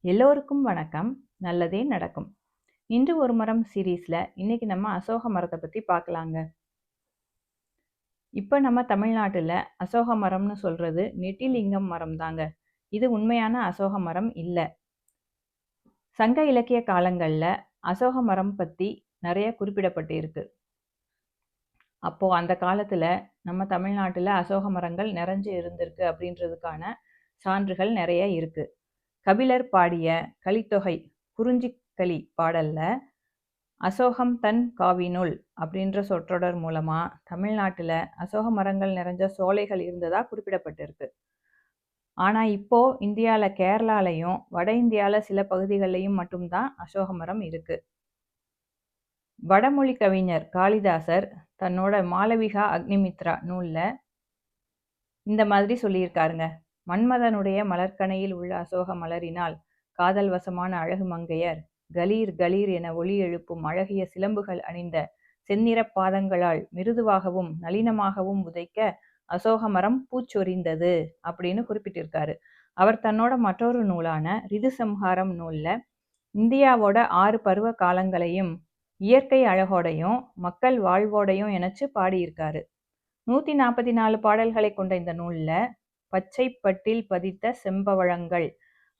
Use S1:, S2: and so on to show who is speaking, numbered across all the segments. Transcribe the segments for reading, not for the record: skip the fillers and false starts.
S1: எல்லோருக்கும் வணக்கம். நல்லதே நடக்கும். இன்று ஒரு மரம் சீரீஸ்ல இன்னைக்கு நம்ம அசோக மரத்தை பத்தி பார்க்கலாங்க. இப்ப நம்ம தமிழ்நாட்டுல அசோக மரம்னு சொல்றது நெட்டிலிங்கம் மரம் தாங்க. இது உண்மையான அசோக மரம் இல்ல. சங்க இலக்கிய காலங்கள்ல அசோக மரம் பத்தி நிறைய குறிப்பிடப்பட்டு இருக்கு. அப்போ அந்த காலத்துல நம்ம தமிழ்நாட்டுல அசோக மரங்கள் நிறைஞ்சு இருந்திருக்கு அப்படின்றதுக்கான சான்றுகள் நிறைய இருக்கு. கபிலர் பாடிய கலித்தொகை குறிஞ்சிக்கலி பாடல்ல அசோகம் தன் காவினுள் அப்படின்ற சொற்றொடர் மூலமா தமிழ்நாட்டுல அசோக மரங்கள் நிறைஞ்ச சோலைகள் இருந்ததா குறிப்பிடப்பட்டிருக்கு. ஆனா இப்போ இந்தியால கேரளாலையும் வட இந்தியால சில பகுதிகளிலையும் மட்டும்தான் அசோக மரம் இருக்கு. வடமொழி கவிஞர் காளிதாசர் தன்னோட மாளவிகா அக்னிமித்ரா நூல்ல இந்த மாதிரி சொல்லியிருக்காருங்க. மன்மதனுடைய மலர்க்கணையில் உள்ள அசோக மலரினால் காதல் வசமான அழகு மங்கையர் கலீர் கலீர் என ஒலி எழுப்பும் அழகிய சிலம்புகள் அணிந்த செந்நிற பாதங்களால் மிருதுவாகவும் நளினமாகவும் உதைக்க அசோக மரம் பூச்சொரிந்தது அப்படின்னு குறிப்பிட்டிருக்காரு. அவர் தன்னோட மற்றொரு நூலான ரிதுசம்ஹாரம் நூல்ல இந்தியாவோட 6 பருவ காலங்களையும் இயற்கை அழகோடையும் மக்கள் வாழ்வோடையும் இணைச்சு பாடியிருக்காரு. 144 பாடல்களை கொண்ட இந்த நூல்ல பச்சை பட்டில் பதித்த செம்பவழங்கள்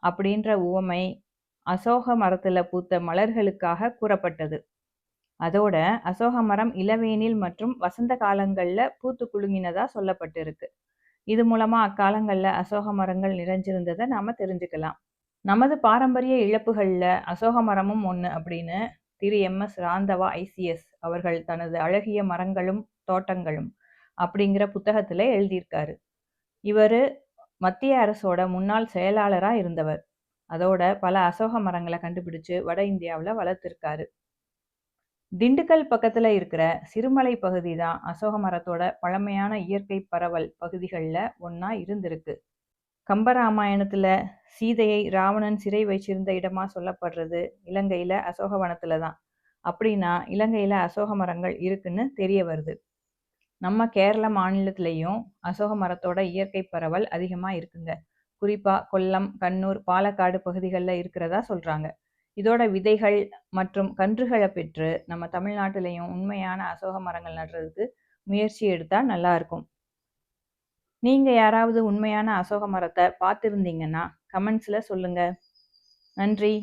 S1: அப்படின்ற உவமை அசோக மரத்துல பூத்த மலர்களுக்காக கூறப்பட்டது. அதோட அசோக மரம் இளவேனில் மற்றும் வசந்த காலங்கள்ல பூத்து குலுங்கினதா சொல்லப்பட்டிருக்கு. இது மூலமா அக்காலங்கள்ல அசோக மரங்கள் நிறைஞ்சிருந்ததை நாம தெரிஞ்சுக்கலாம். நமது பாரம்பரிய இழப்புகள்ல அசோக மரமும் ஒண்ணு அப்படின்னு திரு MS ராந்தவா ICS அவர்கள் தனது அழகிய மரங்களும் தோட்டங்களும் அப்படிங்கிற புத்தகத்துல எழுதியிருக்காரு. இவரு மத்திய அரசோட முன்னாள் செயலாளரா இருந்தவர். அதோட பல அசோக மரங்களை கண்டுபிடிச்சு வட இந்தியாவில் வளர்த்திருக்காரு. திண்டுக்கல் பக்கத்துல இருக்கிற சிறுமலை பகுதி தான் அசோக மரத்தோட பழமையான இயற்கை பரவல் பகுதிகளில் ஒன்னா இருந்திருக்கு. கம்பராமாயணத்துல சீதையை ராவணன் சிறை வச்சிருந்த இடமா சொல்லப்படுறது இலங்கையில அசோகவனத்துல தான். அப்படின்னா இலங்கையில அசோக மரங்கள் இருக்குன்னு தெரிய வருது. நம்ம கேரள மாநிலத்திலையும் அசோக மரத்தோட இயற்கை பரவல் அதிகமா இருக்குங்க. குறிப்பா கொல்லம், கண்ணூர், பாலக்காடு பகுதிகளில் இருக்கிறதா சொல்றாங்க. இதோட விதைகள் மற்றும் கன்றுகளை பெற்று நம்ம தமிழ்நாட்டிலையும் உண்மையான அசோக மரங்கள் நடுறதுக்கு முயற்சி எடுத்தா நல்லா இருக்கும். நீங்க யாராவது உண்மையான அசோக மரத்தை பார்த்திருந்தீங்கன்னா கமெண்ட்ஸ்ல சொல்லுங்க. நன்றி.